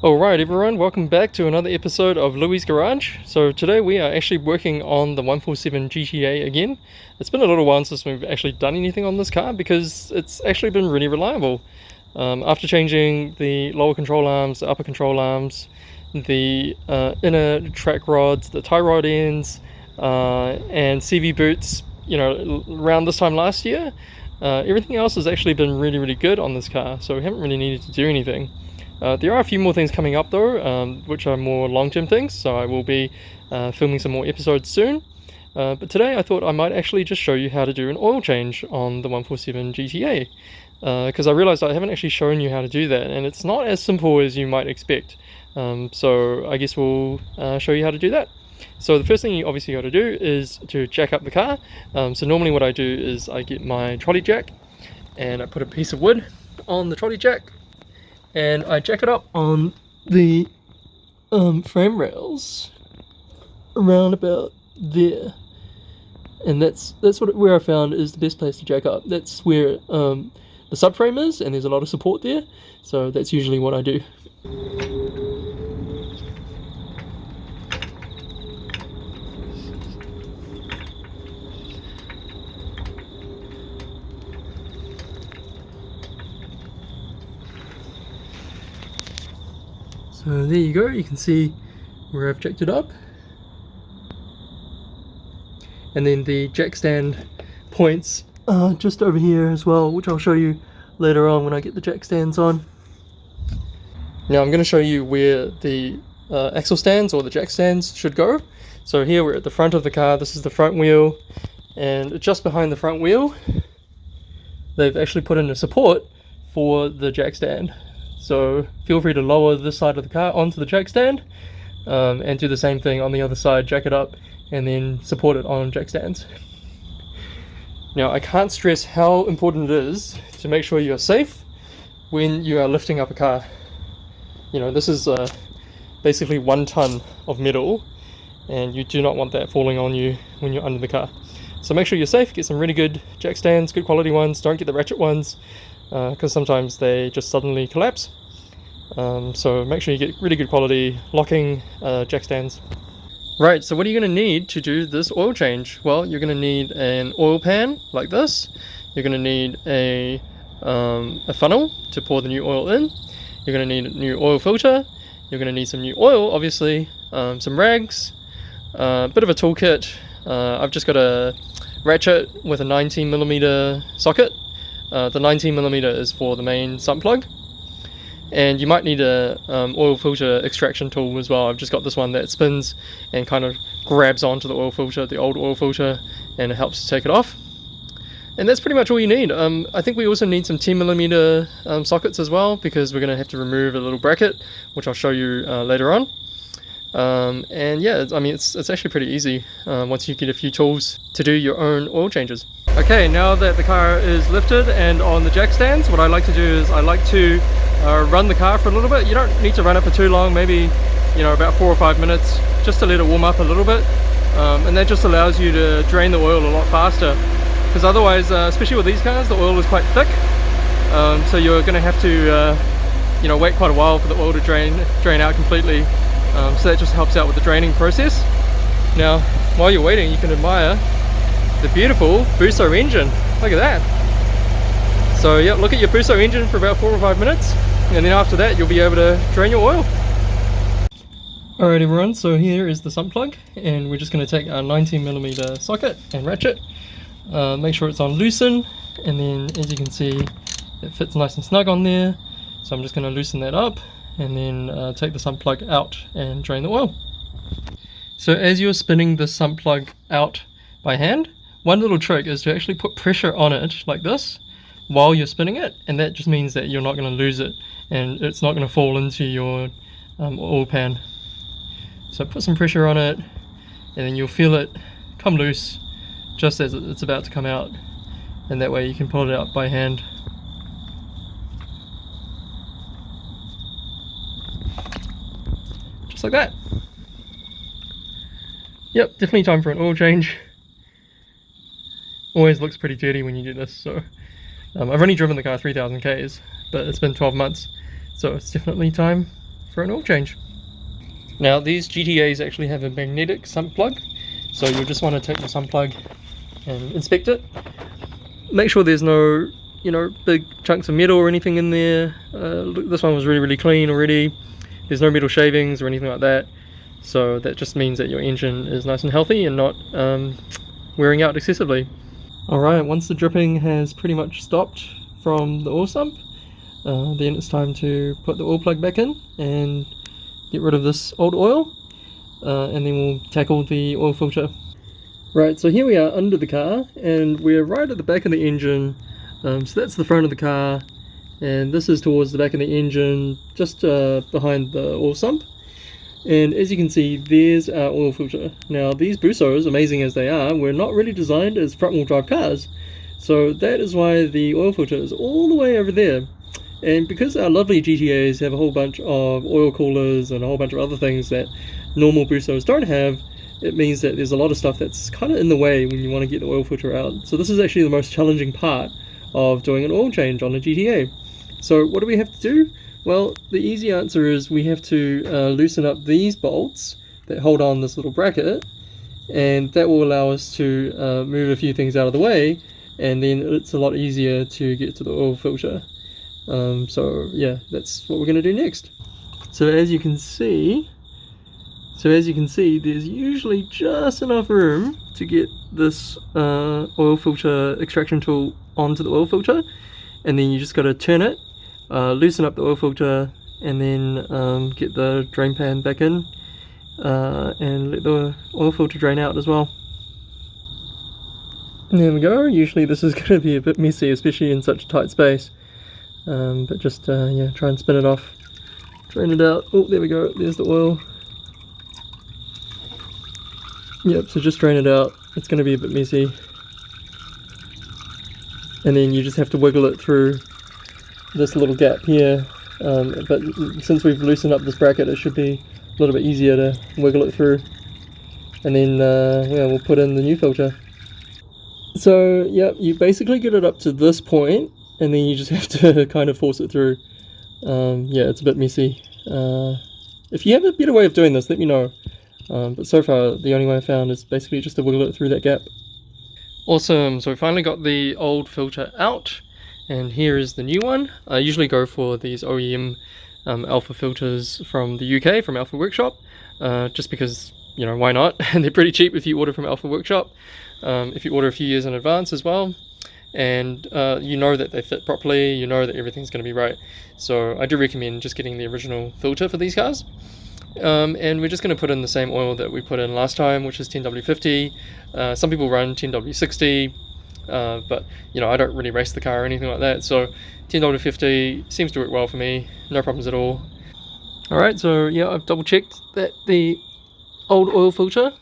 Alright everyone, welcome back to another episode of Louie's Garage. So today we are actually working on the 147 GTA again. It's been a little while since we've actually done anything on this car because it's actually been really reliable. After changing the lower control arms, the upper control arms, the inner track rods, the tie rod ends, and CV boots, around this time last year, everything else has actually been really good on this car, so we haven't really needed to do anything. There are a few more things coming up though, which are more long-term things, so I will be filming some more episodes soon. But today I thought I might actually just show you how to do an oil change on the 147 GTA, because I realized I haven't actually shown you how to do that, and it's not as simple as you might expect. So I guess we'll show you how to do that. So the first thing you obviously got to do is to jack up the car. So normally what I do is I get my trolley jack and I put a piece of wood on the trolley jack, and I jack it up on the frame rails around about there, and that's where I found is the best place to jack up. That's where the subframe is, and there's a lot of support there, so that's usually what I do. So there you go, you can see where I've jacked it up. And then the jack stand points just over here as well, which I'll show you later on when I get the jack stands on. Now I'm going to show you where the axle stands or the jack stands should go. So here we're at the front of the car, this is the front wheel, and just behind the front wheel they've actually put in a support for the jack stand. So feel free to lower this side of the car onto the jack stand, and do the same thing on the other side, jack it up and then support it on jack stands. Now I can't stress how important it is to make sure you're safe when you are lifting up a car. This is basically 1 ton of metal, and you do not want that falling on you when you're under the car. So make sure you're safe, get some really good jack stands, good quality ones, don't get the ratchet ones, because sometimes they just suddenly collapse. So make sure you get really good quality locking jack stands. Right, so what are you going to need to do this oil change? Well, you're going to need an oil pan like this. You're going to need a funnel to pour the new oil in. You're going to need a new oil filter. You're going to need some new oil, obviously, some rags, a bit of a toolkit. I've just got a ratchet with a 19mm socket. The 19mm is for the main subplug, and you might need a oil filter extraction tool as well. I've just got this one that spins and kind of grabs onto the oil filter, the old oil filter, and it helps to take it off. And that's pretty much all you need. I think we also need some 10mm sockets as well, because we're going to have to remove a little bracket, which I'll show you later on. And yeah, I mean, it's actually pretty easy once you get a few tools to do your own oil changes. Okay, now that the car is lifted and on the jack stands, what I like to do is I like to run the car for a little bit. You don't need to run it for too long, maybe about 4 or 5 minutes, just to let it warm up a little bit, and that just allows you to drain the oil a lot faster, because otherwise, especially with these cars, the oil is quite thick, so you're going to have to wait quite a while for the oil to drain out completely. So that just helps out with the draining process. Now, while you're waiting, you can admire the beautiful Busso engine. Look at that. So yeah, look at your Busso engine for about 4 or 5 minutes, and then after that you'll be able to drain your oil. Alright everyone, so here is the sump plug, and we're just going to take our 19mm socket and ratchet, make sure it's on loosen, and then as you can see it fits nice and snug on there. So I'm just going to loosen that up and then take the sump plug out and drain the oil. So as you're spinning the sump plug out by hand, one little trick is to actually put pressure on it like this while you're spinning it, and that just means that you're not going to lose it and it's not going to fall into your oil pan. So put some pressure on it, and then you'll feel it come loose just as it's about to come out, and that way you can pull it out by hand. Just like that. Yep, definitely time for an oil change. Always looks pretty dirty when you do this, so I've only driven the car 3,000 Ks, but it's been 12 months, so it's definitely time for an oil change. Now these GTAs actually have a magnetic sump plug, so you'll just want to take the sump plug and inspect it. Make sure there's no, you know, big chunks of metal or anything in there. Look, this one was really clean already. There's no metal shavings or anything like that, so that just means that your engine is nice and healthy and not wearing out excessively. Alright, once the dripping has pretty much stopped from the oil sump, then it's time to put the oil plug back in and get rid of this old oil, and then we'll tackle the oil filter. Right, so here we are under the car, and we're right at the back of the engine. So that's the front of the car, and this is towards the back of the engine, just behind the oil sump. And as you can see, there's our oil filter. Now these Bussos, amazing as they are, were not really designed as front wheel drive cars. So that is why the oil filter is all the way over there. And because our lovely GTAs have a whole bunch of oil coolers and a whole bunch of other things that normal Bussos don't have, it means that there's a lot of stuff that's kind of in the way when you want to get the oil filter out. So this is actually the most challenging part of doing an oil change on a GTA. So what do we have to do? Well, the easy answer is we have to loosen up these bolts that hold on this little bracket, and that will allow us to move a few things out of the way, and then it's a lot easier to get to the oil filter. So yeah, that's what we're going to do next. So as you can see, there's usually just enough room to get this oil filter extraction tool onto the oil filter, and then you just got to turn it, loosen up the oil filter, and then get the drain pan back in, and let the oil filter drain out as well. And there we go. Usually this is going to be a bit messy, especially in such a tight space, but just yeah, try and spin it off, drain it out. Oh, there we go, there's the oil. Yep, so just drain it out. It's going to be a bit messy, and then you just have to wiggle it through this little gap here, but since we've loosened up this bracket, it should be a little bit easier to wiggle it through, and then yeah, we'll put in the new filter. So yeah, you basically get it up to this point, and then you just have to kind of force it through. Yeah, it's a bit messy. If you have a better way of doing this, let me know. But so far, the only way I found is basically just to wiggle it through that gap. Awesome, so we finally got the old filter out, and here is the new one. I usually go for these OEM Alfa filters from the UK, from Alfa Workshop, just because, you know, why not? And they're pretty cheap if you order from Alfa Workshop, if you order a few years in advance as well. And you know that they fit properly, you know that everything's going to be right. So I do recommend just getting the original filter for these cars. And we're just going to put in the same oil that we put in last time, which is 10W50. Some people run 10W60, but you know, I don't really race the car or anything like that, so 10W50 seems to work well for me, no problems at all. Alright, so yeah, I've double checked that the old oil filter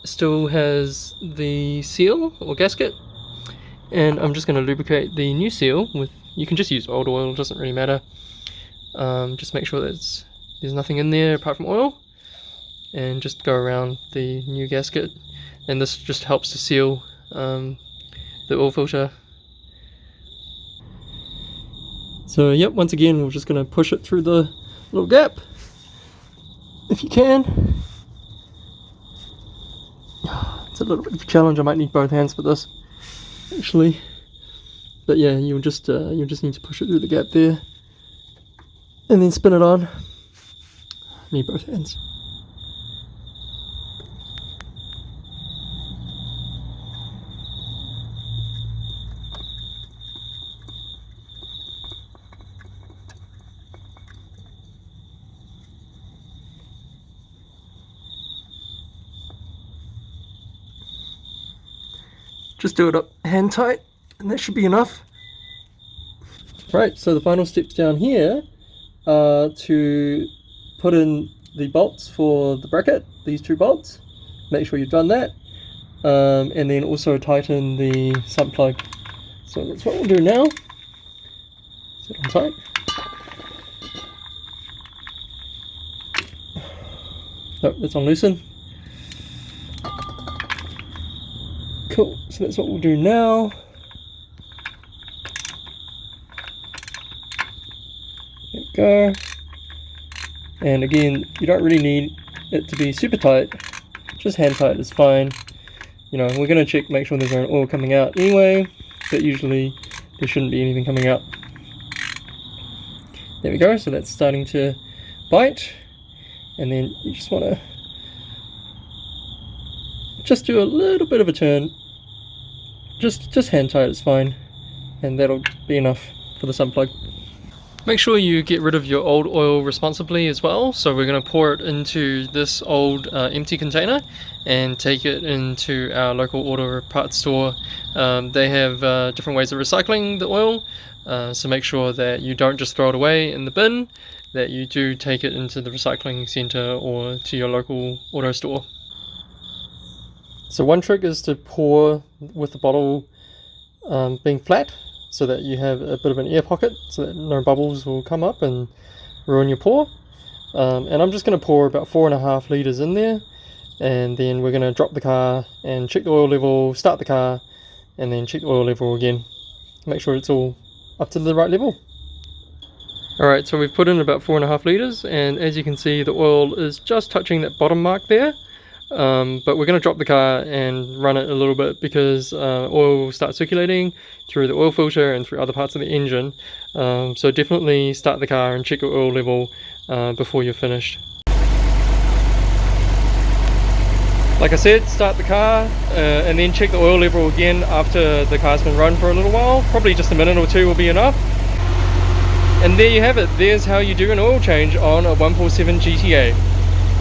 still has the seal or gasket, and I'm just going to lubricate the new seal with, you can just use old oil, it doesn't really matter. Just make sure that there's nothing in there apart from oil, and just go around the new gasket, and this just helps to seal the oil filter. So yep, once again we're just going to push it through the little gap if you can. It's a little bit of a challenge, I might need both hands for this actually, but yeah, you'll just need to push it through the gap there and then spin it on. Need both hands. Just do it up hand tight, and that should be enough. Right, so the final steps down here are to put in the bolts for the bracket, these two bolts. Make sure you've done that, and then also tighten the sump plug. So that's what we'll do now. Set on tight. Oh, that's on loosen. Cool, so that's what we'll do now. There we go. And again, you don't really need it to be super tight, just hand tight is fine. You know, we're going to check, make sure there's no oil coming out anyway, but usually there shouldn't be anything coming out. There we go, so that's starting to bite, and then you just want to just do a little bit of a turn, just hand tight is fine, and that'll be enough for the sump plug. Make sure you get rid of your old oil responsibly as well. So we're going to pour it into this old empty container and take it into our local auto parts store. They have different ways of recycling the oil, so make sure that you don't just throw it away in the bin, that you do take it into the recycling center or to your local auto store. So one trick is to pour with the bottle being flat, so that you have a bit of an air pocket so that no bubbles will come up and ruin your pour. And I'm just going to pour about 4.5 litres in there, and then we're going to drop the car and check the oil level, start the car, and then check the oil level again. Make sure it's all up to the right level. Alright, so we've put in about 4.5 litres, and as you can see the oil is just touching that bottom mark there. But we're going to drop the car and run it a little bit, because oil will start circulating through the oil filter and through other parts of the engine. So definitely start the car and check your oil level before you're finished. Like I said, start the car and then check the oil level again after the car's been run for a little while. Probably just a minute or two will be enough. And there you have it. There's how you do an oil change on a 147 GTA.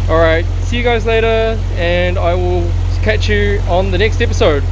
Alright, see you guys later, and I will catch you on the next episode.